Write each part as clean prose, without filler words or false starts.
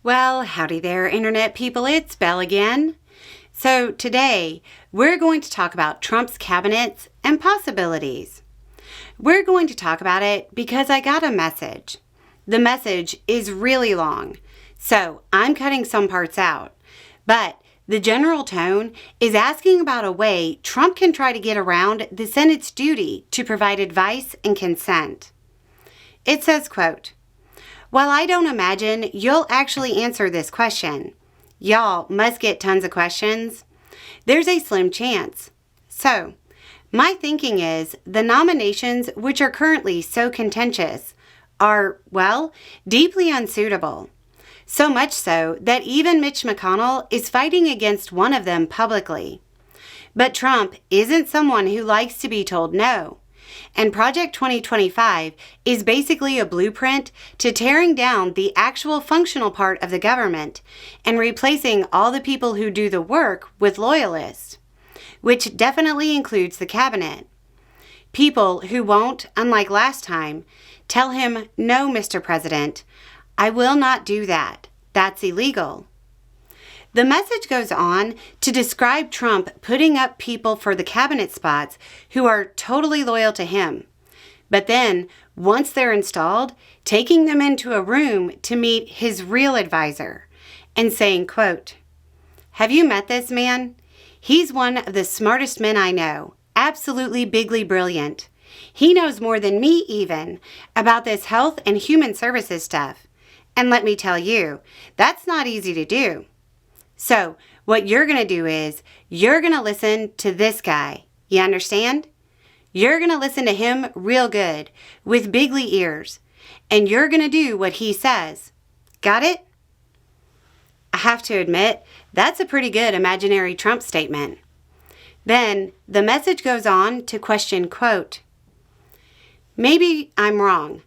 Well, howdy there, Internet people. It's Belle again. So today, we're going to talk about Trump's cabinets and possibilities. We're going to talk about it because I got a message. The message is really long, so I'm cutting some parts out. But the general tone is asking about a way Trump can try to get around the Senate's duty to provide advice and consent. It says, quote, "While I don't imagine you'll actually answer this question, y'all must get tons of questions, there's a slim chance. So, my thinking is the nominations which are currently so contentious are, well, deeply unsuitable. So much so that even Mitch McConnell is fighting against one of them publicly. But Trump isn't someone who likes to be told no. And Project 2025 is basically a blueprint to tearing down the actual functional part of the government and replacing all the people who do the work with loyalists, which definitely includes the cabinet. People who won't, unlike last time, tell him, 'No, Mr. President, I will not do that. That's illegal.'" The message goes on to describe Trump putting up people for the cabinet spots who are totally loyal to him. But then, once they're installed, taking them into a room to meet his real advisor and saying, quote, "Have you met this man? He's one of the smartest men I know. Absolutely bigly brilliant. He knows more than me even about this health and human services stuff. And let me tell you, that's not easy to do. So what you're going to do is you're going to listen to this guy. You understand? You're going to listen to him real good with bigly ears. And you're going to do what he says. Got it?" I have to admit, that's a pretty good imaginary Trump statement. Then the message goes on to question, quote, "Maybe I'm wrong,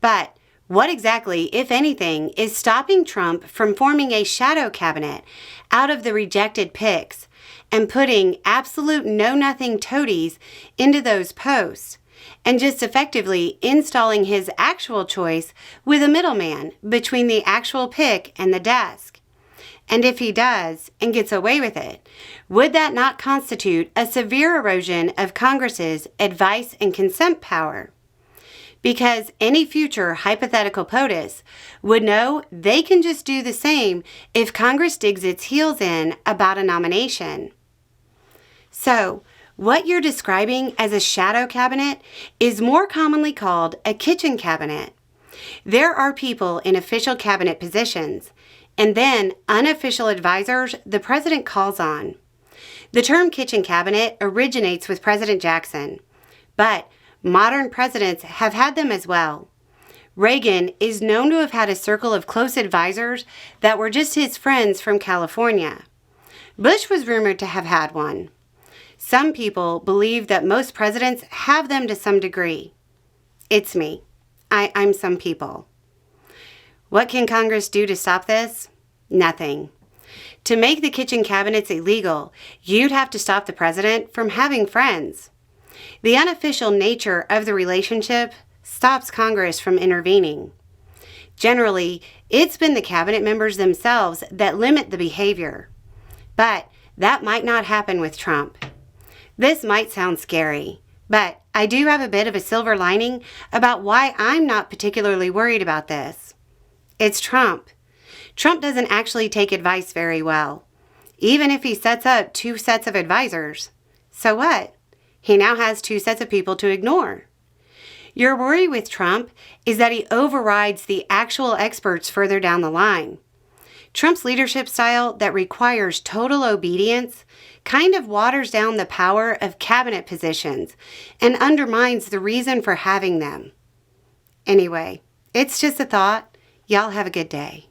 but what exactly, if anything, is stopping Trump from forming a shadow cabinet out of the rejected picks and putting absolute know-nothing toadies into those posts and just effectively installing his actual choice with a middleman between the actual pick and the desk? And if he does and gets away with it, would that not constitute a severe erosion of Congress's advice and consent power? Because any future hypothetical POTUS would know they can just do the same if Congress digs its heels in about a nomination. So, what you're describing as a shadow cabinet is more commonly called a kitchen cabinet. There are people in official cabinet positions, and then unofficial advisors the president calls on. The term kitchen cabinet originates with President Jackson, but modern presidents have had them as well. Reagan is known to have had a circle of close advisors that were just his friends from California. Bush was rumored to have had one. Some people believe that most presidents have them to some degree. It's me. I'm some people. What can Congress do to stop this? Nothing. To make the kitchen cabinets illegal, you'd have to stop the president from having friends. The unofficial nature of the relationship stops Congress from intervening. Generally, it's been the cabinet members themselves that limit the behavior. But that might not happen with Trump. This might sound scary, but I do have a bit of a silver lining about why I'm not particularly worried about this. It's Trump. Trump doesn't actually take advice very well, even if he sets up 2 sets of advisors. So what? He now has 2 sets of people to ignore. Your worry with Trump is that he overrides the actual experts further down the line. Trump's leadership style that requires total obedience kind of waters down the power of cabinet positions and undermines the reason for having them. Anyway, it's just a thought. Y'all have a good day.